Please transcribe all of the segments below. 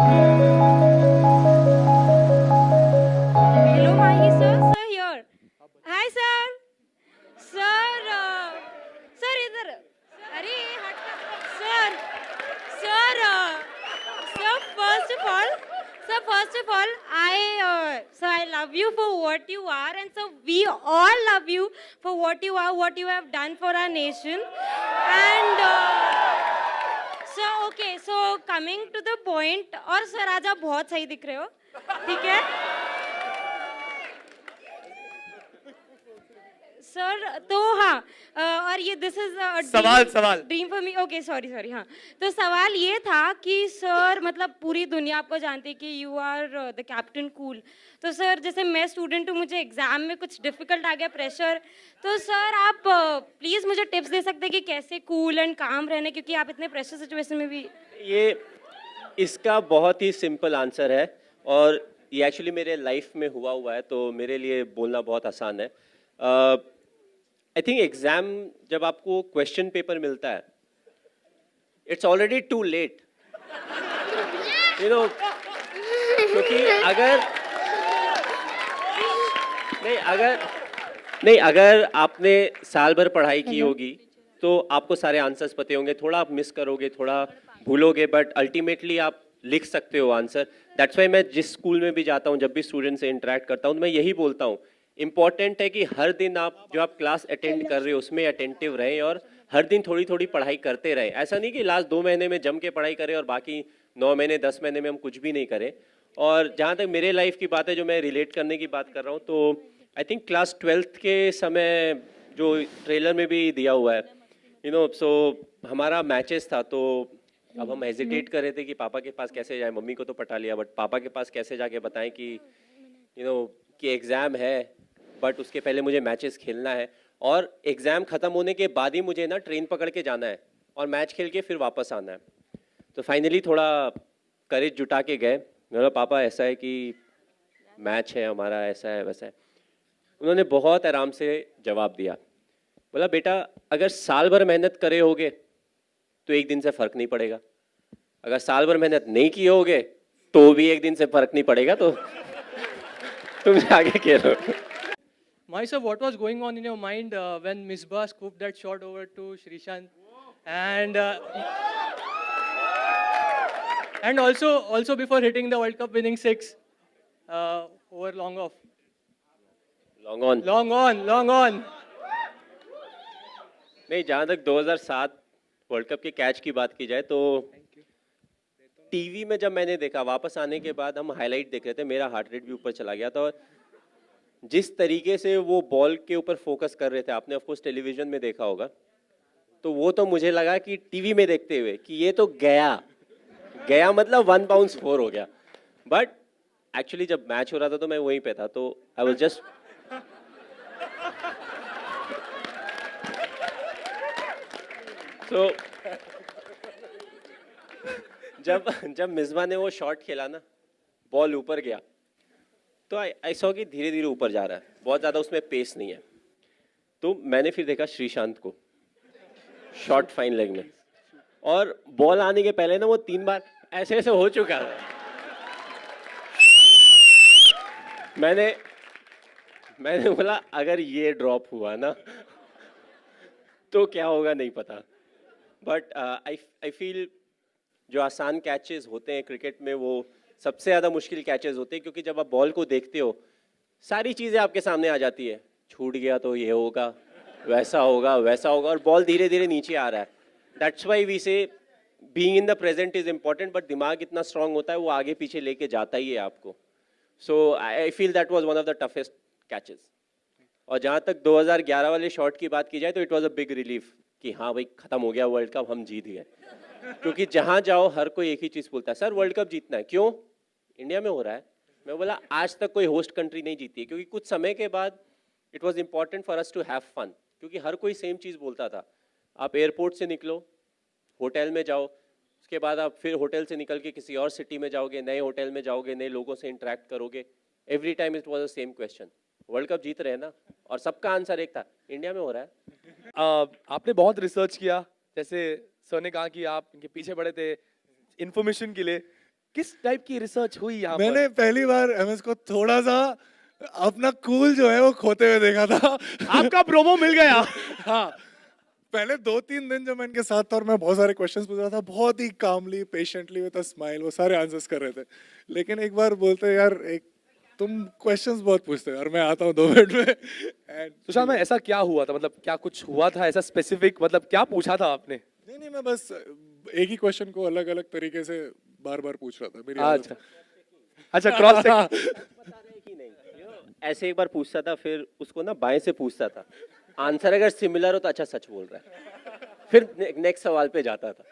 Hello, Mahi sir. Sir here. Hi sir. Sir. Sir इधर. अरे हट. Sir. Sir. Sir first of all, I love you for what you are, and so we all love you for what you are, what you have done for our nation, and. So okay, so coming to the point, और sir आज आप बहुत सही दिख रहे हो, ठीक है? सर तो हाँ, और ये दिस इज सवाल dream for me. Okay sorry हाँ, तो सवाल ये था कि सर मतलब पूरी दुनिया आपको जानती है कि you are the captain cool. तो सर जैसे मैं स्टूडेंट हूँ, मुझे एग्जाम में कुछ डिफिकल्ट आ गया, प्रेशर, तो सर आप प्लीज मुझे टिप्स दे सकते हैं कि कैसे कूल एंड काम रहना, क्योंकि आप इतने प्रेशर सिचुएशन में भी। ये इसका बहुत ही सिंपल आंसर है और ये एक्चुअली मेरे लाइफ में हुआ है, तो मेरे लिए बोलना बहुत आसान है। आई थिंक एग्जाम जब आपको क्वेश्चन पेपर मिलता है, it's already too late, you know, क्योंकि अगर आपने साल भर पढ़ाई की होगी तो आपको सारे आंसर्स पते होंगे, थोड़ा आप मिस करोगे, थोड़ा भूलोगे, बट अल्टीमेटली आप लिख सकते हो आंसर। दैट्स वाई मैं जिस स्कूल में भी जाता हूँ, जब भी स्टूडेंट से इंटरेक्ट करता हूँ, तो मैं यही बोलता हूँ, इंपॉर्टेंट है कि हर दिन आप जो आप क्लास अटेंड कर रहे हो उसमें अटेंटिव रहें और हर दिन थोड़ी थोड़ी पढ़ाई करते रहें। ऐसा नहीं कि लास्ट 2 महीने में जम के पढ़ाई करें और बाकी 9 महीने 10 महीने में हम कुछ भी नहीं करें। और जहाँ तक मेरे लाइफ की बात है, जो मैं रिलेट करने की बात कर रहा हूँ, तो आई थिंक क्लास 12th के समय जो ट्रेलर में भी दिया हुआ है, यू नो, सो हमारा मैचेस था, तो अब हम हेजिटेट कर रहे थे कि पापा के पास कैसे जाए। मम्मी को तो पटा लिया, बट पापा के पास कैसे जाके बताएं कि यू नो कि एग्ज़ाम है, बट उसके पहले मुझे मैचेस खेलना है और एग्ज़ाम ख़त्म होने के बाद ही मुझे ना ट्रेन पकड़ के जाना है और मैच खेल के फिर वापस आना है। तो फाइनली थोड़ा करेज जुटा के गए, मेरा पापा ऐसा है कि मैच है हमारा, ऐसा है वैसा है। उन्होंने बहुत आराम से जवाब दिया, बोला बेटा अगर साल भर मेहनत करे होगे तो एक दिन से फ़र्क नहीं पड़ेगा, अगर साल भर मेहनत नहीं किए होगे तो भी एक दिन से फ़र्क नहीं पड़ेगा, तो तुम आगे खेलो। Mahi sir, what was going on in your mind when Misbah scooped that shot over to Srishant, and also before hitting the World Cup winning six over long off, long long on. नहीं, जहाँ तक 2007 world cup के catch की बात की जाए, तो TV में जब मैंने देखा, वापस आने के बाद हम हाईलाइट देख रहे थे, मेरा हार्ट रेट भी ऊपर चला गया था। और जिस तरीके से वो बॉल के ऊपर फोकस कर रहे थे, आपने ऑफ कोर्स टेलीविजन में देखा होगा, तो वो तो मुझे लगा कि टीवी में देखते हुए कि ये तो गया मतलब 1 बाउंस 4 हो गया। बट एक्चुअली जब मैच हो रहा था तो मैं वहीं पे था, तो आई वाज जस्ट तो जब मिसबा ने वो शॉट खेला ना, बॉल ऊपर गया, तो आई सॉ कि धीरे धीरे ऊपर जा रहा है, बहुत ज़्यादा उसमें पेस नहीं है। तो मैंने फिर देखा श्रीशांत को शॉट फाइन लेग में, और बॉल आने के पहले ना वो 3 बार ऐसे ऐसे हो चुका था। मैंने बोला अगर ये ड्रॉप हुआ ना तो क्या होगा नहीं पता। बट आई फील जो आसान कैचेस होते हैं क्रिकेट में, वो सबसे ज़्यादा मुश्किल कैचेस होते हैं, क्योंकि जब आप बॉल को देखते हो सारी चीज़ें आपके सामने आ जाती है, छूट गया तो ये होगा, वैसा होगा, और बॉल धीरे धीरे नीचे आ रहा है। दैट्स वाई वी से being in the present is important, but दिमाग इतना स्ट्रांग होता है, वो आगे पीछे लेके जाता ही है आपको। So I feel that was one of the toughest catches. और जहाँ तक 2011 वाले शॉट की बात की जाए, तो it was a big relief कि हाँ भाई ख़त्म हो गया वर्ल्ड कप, हम जीत गए। क्योंकि जहाँ जाओ हर कोई एक ही चीज़ बोलता है, सर वर्ल्ड कप जीतना है, क्यों, इंडिया में हो रहा है। मैं बोला आज तक कोई होस्ट कंट्री नहीं जीती है, क्योंकि कुछ समय के बाद it was important for us to have fun, क्योंकि हर कोई सेम चीज़ बोलता था। आप एयरपोर्ट से निकलो, होटल में जाओ, उसके बाद आप फिर होटल से निकल के किसी और सिटी में जाओगे, नए होटल में जाओगे, नए लोगों से इंटरेक्ट करोगे, every time it was the same question, world cup जीत रहे हैं ना, और सबका आंसर एक था, इंडिया में हो रहा है। आपने बहुत रिसर्च किया, जैसे सर ने कहा कि आप इनके पीछे पड़े थे इन्फॉर्मेशन के लिए, किस टाइप की रिसर्च हुई यहाँ पर? मैंने पहली बार एमएस को थोड़ा सा अपना कूल जो है वो खोते हुए देखा था। आपका प्रोमो मिल गया। हाँ, पहले 2-3 दिन जब मैं इनके साथ था और मैं बहुत सारे क्वेश्चंस पूछ रहा था, बहुत ही कामली पेशेंटली विद अ स्माइल वो सारे आंसर्स कर रहे थे। लेकिन एक बार बोलते यार एक तुम क्वेश्चंस बहुत पूछते हो और मैं आता हूँ 2 मिनट में एंड सुशांत भाई ऐसा क्या हुआ था, मतलब क्या कुछ हुआ था ऐसा स्पेसिफिक, मतलब क्या पूछा था आपने? नहीं मैं बस एक ही क्वेश्चन को अलग अलग तरीके से बार बार पूछ रहा था। मेरी आदत अच्छा अच्छा, क्रॉस चेक। बता रहे हैं कि नहीं, ऐसे एक बार पूछता था, फिर उसको ना बाएं से पूछता था, आंसर अगर सिमिलर हो तो अच्छा सच बोल रहा है, फिर नेक्स्ट सवाल पे जाता था।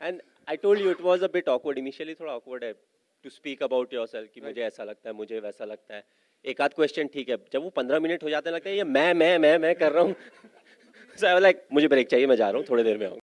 And I told you it was a bit awkward, initially थोड़ा ऑकवर्ड है टू स्पीक अबाउट योरसेल्फ कि मुझे ऐसा लगता है, मुझे वैसा लगता है। एक आध क्वेश्चन ठीक है, जब वो 15 मिनट हो जाते हैं लगता है ये मैं कर रहा हूँ। सो आई वाज लाइक मुझे ब्रेक चाहिए, मैं जा रहा हूँ, थोड़ी देर में आऊँगा।